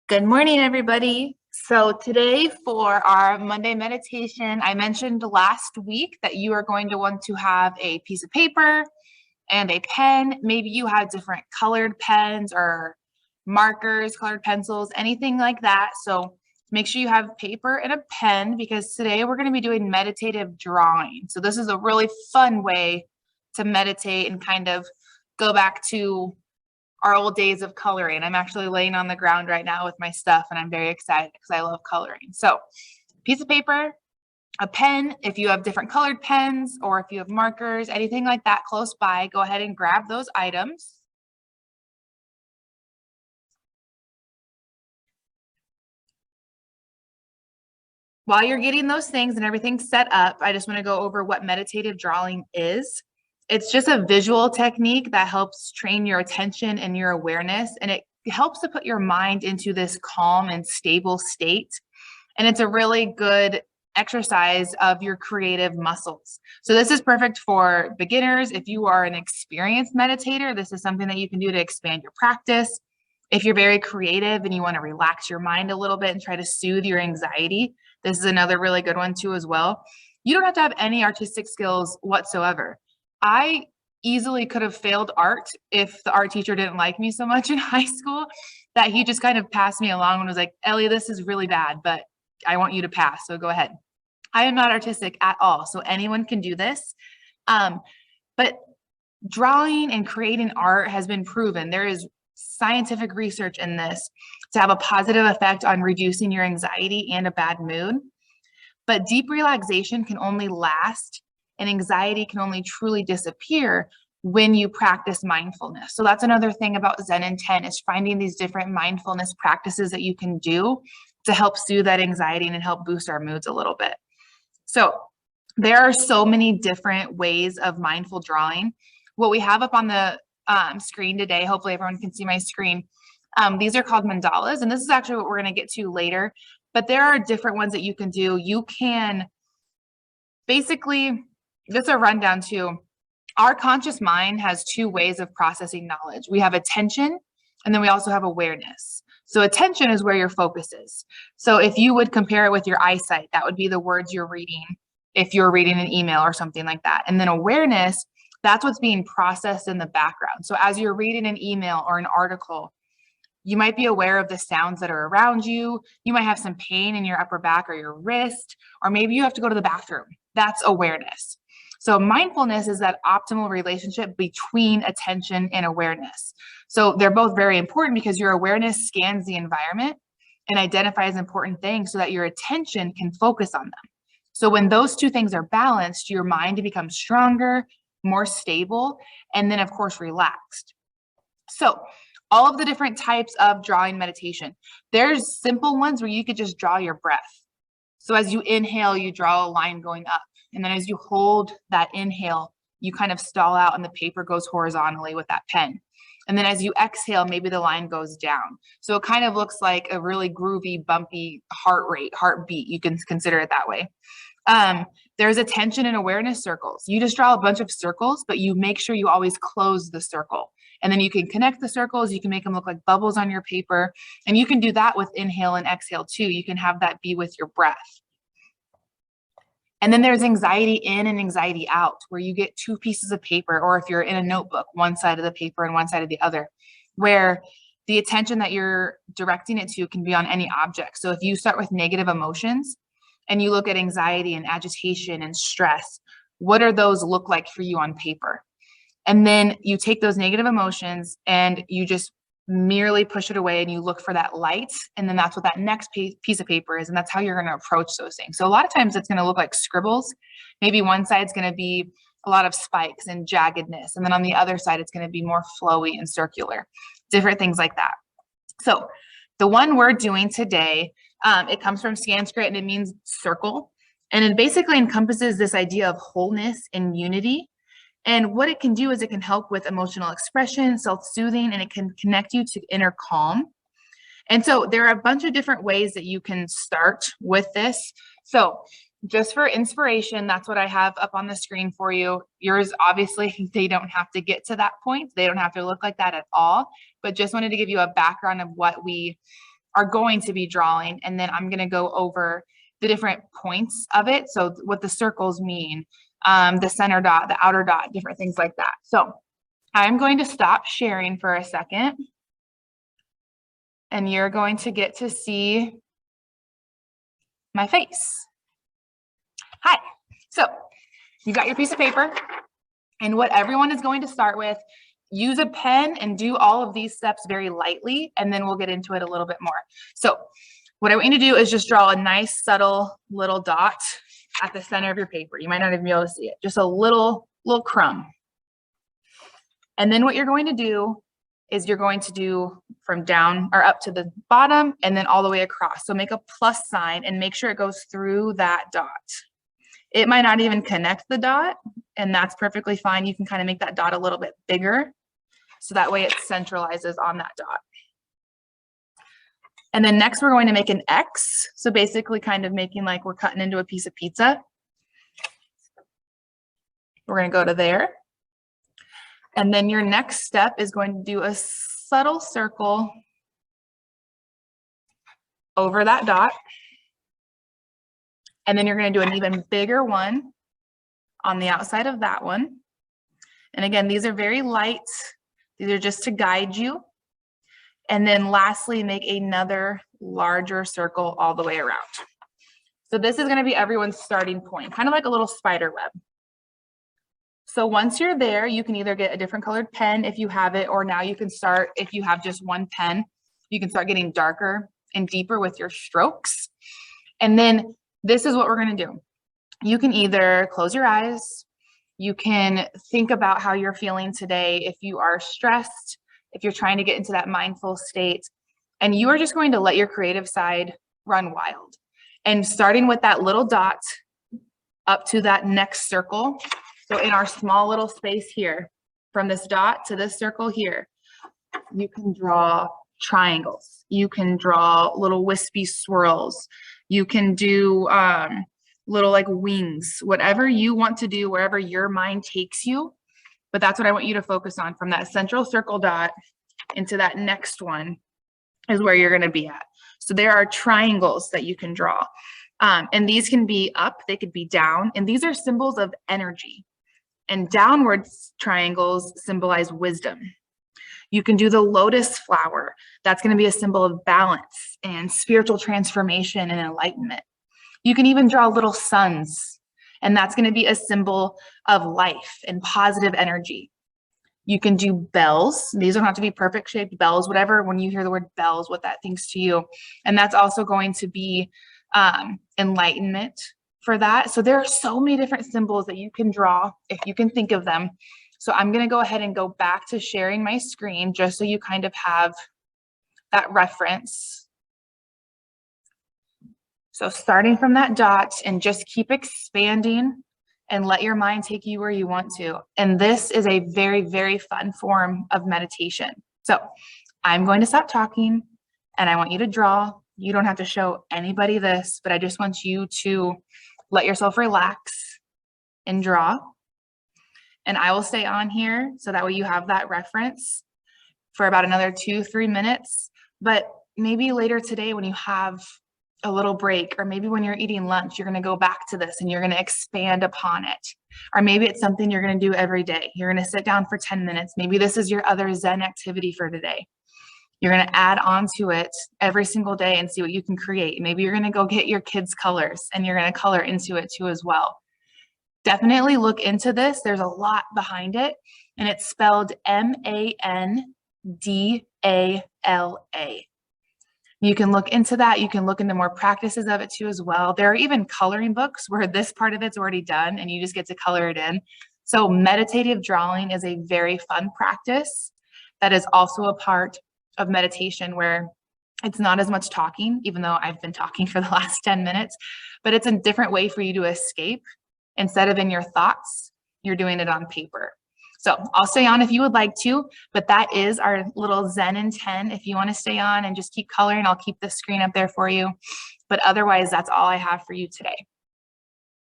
Good morning, everybody. So today for our Monday meditation, I mentioned last week that you are going to want to have a piece of paper and a pen. Maybe you have different colored pens or markers, colored pencils, anything like that. So make sure you have paper and a pen because today we're going to be doing meditative drawing. So this is a really fun way to meditate and kind of go back to our old days of coloring. I'm actually laying on the ground right now with my stuff and I'm very excited because I love coloring. So piece of paper, a pen, if you have different colored pens or if you have markers, anything like that close by, go ahead and grab those items. While you're getting those things and everything set up, I just want to go over what meditative drawing is. It's just a visual technique that helps train your attention and your awareness, and it helps to put your mind into this calm and stable state. And it's a really good exercise of your creative muscles. So this is perfect for beginners. If you are an experienced meditator, this is something that you can do to expand your practice. If you're very creative and you want to relax your mind a little bit and try to soothe your anxiety, this is another really good one too as well. You don't have to have any artistic skills whatsoever. I easily could have failed art if the art teacher didn't like me so much in high school that he just kind of passed me along and was like, Ellie, this is really bad, but I want you to pass, so go ahead. I am not artistic at all, so anyone can do this. But drawing and creating art has been proven. There is scientific research in this to have a positive effect on reducing your anxiety and a bad mood. But deep relaxation can only last and anxiety can only truly disappear when you practice mindfulness. So that's another thing about Zen and 10 is finding these different mindfulness practices that you can do to help soothe that anxiety and help boost our moods a little bit. So there are so many different ways of mindful drawing. What we have up on the screen today, hopefully everyone can see my screen. These are called mandalas, and this is actually what we're going to get to later. But there are different ones that you can do. You can basically, just a rundown too. Our conscious mind has two ways of processing knowledge. We have attention, and then we also have awareness. So attention is where your focus is. So if you would compare it with your eyesight, that would be the words you're reading if you're reading an email or something like that. And then awareness, that's what's being processed in the background. So as you're reading an email or an article, you might be aware of the sounds that are around you. You might have some pain in your upper back or your wrist, or maybe you have to go to the bathroom. That's awareness. So mindfulness is that optimal relationship between attention and awareness. So they're both very important because your awareness scans the environment and identifies important things so that your attention can focus on them. So when those two things are balanced, your mind becomes stronger, more stable, and then of course relaxed. So all of the different types of drawing meditation. There's simple ones where you could just draw your breath. So as you inhale, you draw a line going up. And then as you hold that inhale, you kind of stall out and the paper goes horizontally with that pen. And then as you exhale, maybe the line goes down. So it kind of looks like a really groovy, bumpy heartbeat. You can consider it that way. There's attention and awareness circles. You just draw a bunch of circles, but you make sure you always close the circle. And then you can connect the circles. You can make them look like bubbles on your paper. And you can do that with inhale and exhale too. You can have that be with your breath. And then there's anxiety in and anxiety out, where you get two pieces of paper, or if you're in a notebook, one side of the paper and one side of the other, where the attention that you're directing it to can be on any object. So if you start with negative emotions and you look at anxiety and agitation and stress, what do those look like for you on paper? And then you take those negative emotions and you just merely push it away and you look for that light. And then that's what that next piece of paper is. And that's how you're going to approach those things. So a lot of times it's going to look like scribbles. Maybe one side's going to be a lot of spikes and jaggedness. And then on the other side, it's going to be more flowy and circular, different things like that. So the one we're doing today, it comes from Sanskrit and it means circle. And it basically encompasses this idea of wholeness and unity. And what it can do is it can help with emotional expression, self-soothing, and it can connect you to inner calm. And so there are a bunch of different ways that you can start with this. So just for inspiration, that's what I have up on the screen for you. Yours, obviously, they don't have to get to that point. They don't have to look like that at all. But just wanted to give you a background of what we are going to be drawing. And then I'm going to go over the different points of it. So what the circles mean, the center dot, the outer dot, different things like that. So I'm going to stop sharing for a second. And you're going to get to see my face. Hi. So you got your piece of paper, and what everyone is going to start with, use a pen and do all of these steps very lightly, and then we'll get into it a little bit more. So what I want you to do is just draw a nice subtle little dot at the center of your paper. You might not even be able to see it, just a little crumb. And then what you're going to do is you're going to do from down or up to the bottom and then all the way across. So make a plus sign and make sure it goes through that dot. It might not even connect the dot, and that's perfectly fine. You can kind of make that dot a little bit bigger, so that way it centralizes on that dot. And then next we're going to make an X. So basically kind of making like we're cutting into a piece of pizza. We're going to go to there. And then your next step is going to do a subtle circle over that dot. And then you're going to do an even bigger one on the outside of that one. And again, these are very light. These are just to guide you. And then lastly, make another larger circle all the way around. So this is going to be everyone's starting point, kind of like a little spider web. So once you're there, you can either get a different colored pen if you have it, or now you can start, if you have just one pen, you can start getting darker and deeper with your strokes. And then this is what we're going to do. You can either close your eyes, you can think about how you're feeling today. If you are stressed, if you're trying to get into that mindful state, and you are just going to let your creative side run wild. And starting with that little dot up to that next circle. So in our small little space here, from this dot to this circle here, you can draw triangles. You can draw little wispy swirls. You can do little like wings, whatever you want to do, wherever your mind takes you. But that's what I want you to focus on, from that central circle dot into that next one is where you're going to be at. So there are triangles that you can draw. And these can be up, they could be down, and these are symbols of energy. And downward triangles symbolize wisdom. You can do the lotus flower. That's going to be a symbol of balance and spiritual transformation and enlightenment. You can even draw little suns, and that's going to be a symbol of life and positive energy. You can do bells. These don't have to be perfect shaped bells, whatever, when you hear the word bells, what that thinks to you. And that's also going to be enlightenment for that. So there are so many different symbols that you can draw if you can think of them. So I'm going to go ahead and go back to sharing my screen just so you kind of have that reference. So starting from that dot, and just keep expanding and let your mind take you where you want to. And this is a very, very fun form of meditation. So I'm going to stop talking and I want you to draw. You don't have to show anybody this, but I just want you to let yourself relax and draw. And I will stay on here so that way you have that reference for about another 2-3 minutes. But maybe later today when you have a little break, or maybe when you're eating lunch, you're going to go back to this and you're going to expand upon it. Or maybe it's something you're going to do every day. You're going to sit down for 10 minutes. Maybe this is your other Zen activity for today. You're going to add on to it every single day and see what you can create. Maybe you're going to go get your kids' colors and you're going to color into it too as well. Definitely look into this. There's a lot behind it, and it's spelled Mandala. You can look into that. You can look into more practices of it too as well. There are even coloring books where this part of it's already done and you just get to color it in. So meditative drawing is a very fun practice that is also a part of meditation, where it's not as much talking, even though I've been talking for the last 10 minutes, but it's a different way for you to escape. Instead of in your thoughts, you're doing it on paper. So I'll stay on if you would like to, but that is our little Zen in 10. If you want to stay on and just keep coloring, I'll keep the screen up there for you. But otherwise, that's all I have for you today.